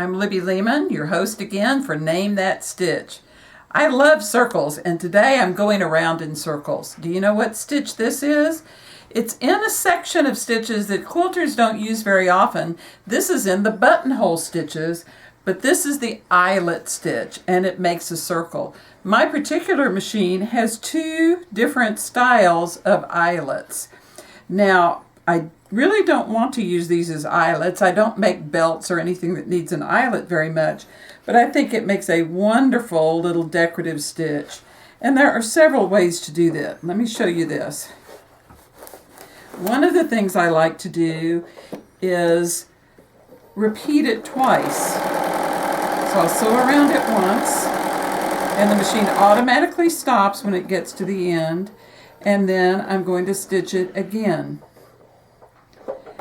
I'm Libby Lehman, your host again for Name That Stitch. I love circles, and today I'm going around in circles. Do you know what stitch this is? It's in a section of stitches that quilters don't use very often. This is in the buttonhole stitches, but this is the eyelet stitch, and it makes a circle. My particular machine has two different styles of eyelets. Now, I really don't want to use these as eyelets. I don't make belts or anything that needs an eyelet very much, but I think it makes a wonderful little decorative stitch. And there are several ways to do that. Let me show you this. One of the things I like to do is repeat it twice. So I'll sew around it once, and the machine automatically stops when it gets to the end, and then I'm going to stitch it again.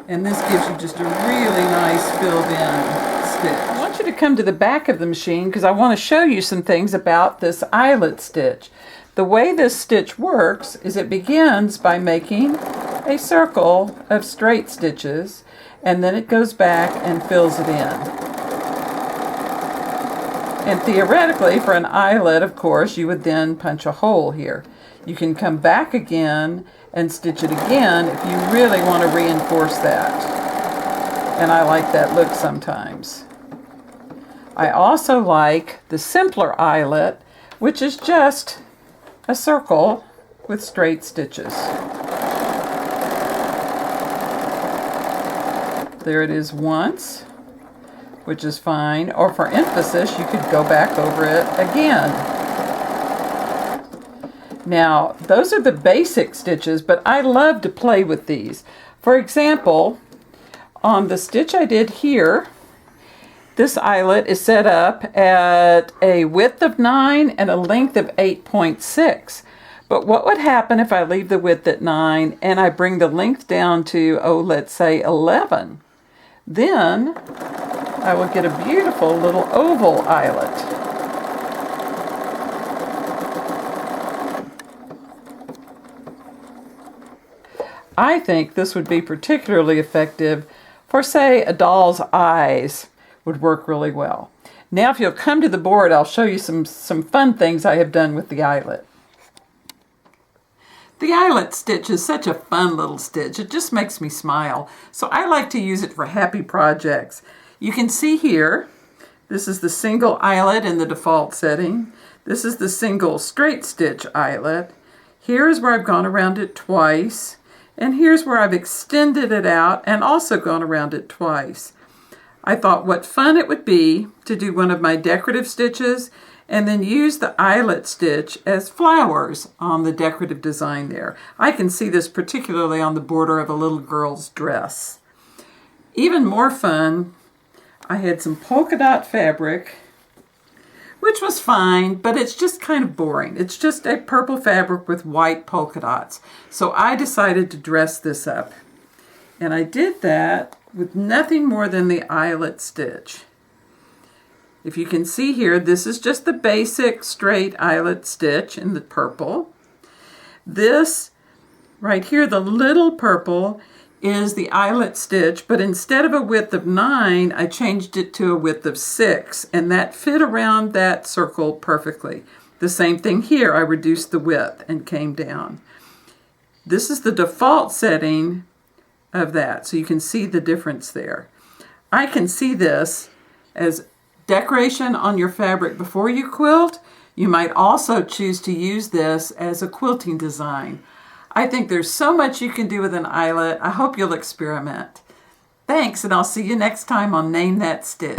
And this gives you just a really nice filled in stitch. I want you to come to the back of the machine because I want to show you some things about this eyelet stitch. The way this stitch works is it begins by making a circle of straight stitches, and then it goes back and fills it in. And theoretically, for an eyelet, of course, you would then punch a hole here. You can come back again and stitch it again if you really want to reinforce that. And I like that look sometimes. I also like the simpler eyelet, which is just a circle with straight stitches. There it is once, which is fine. Or for emphasis, you could go back over it again. Now, those are the basic stitches, but I love to play with these. For example, on the stitch I did here, this eyelet is set up at a width of 9 and a length of 8.6. But what would happen if I leave the width at 9 and I bring the length down to, let's say 11? Then I will get a beautiful little oval eyelet. I think this would be particularly effective for, say, a doll's eyes would work really well. Now, if you'll come to the board, I'll show you some fun things I have done with the eyelet. The eyelet stitch is such a fun little stitch. It just makes me smile. So I like to use it for happy projects. You can see here, this is the single eyelet in the default setting. This is the single straight stitch eyelet. Here's where I've gone around it twice. And here's where I've extended it out and also gone around it twice. I thought what fun it would be to do one of my decorative stitches and then use the eyelet stitch as flowers on the decorative design there. I can see this particularly on the border of a little girl's dress. Even more fun, I had some polka dot fabric, which was fine, but it's just kind of boring. It's just a purple fabric with white polka dots. So I decided to dress this up. And I did that with nothing more than the eyelet stitch. If you can see here, this is just the basic straight eyelet stitch in the purple. This right here, the little purple, is the eyelet stitch, but instead of a width of 9, I changed it to a width of 6, and that fit around that circle perfectly. The same thing here, I reduced the width and came down. This is the default setting of that, so you can see the difference there. I can see this as decoration on your fabric before you quilt. You might also choose to use this as a quilting design. I think there's so much you can do with an eyelet. I hope you'll experiment. Thanks, and I'll see you next time on Name That Stitch.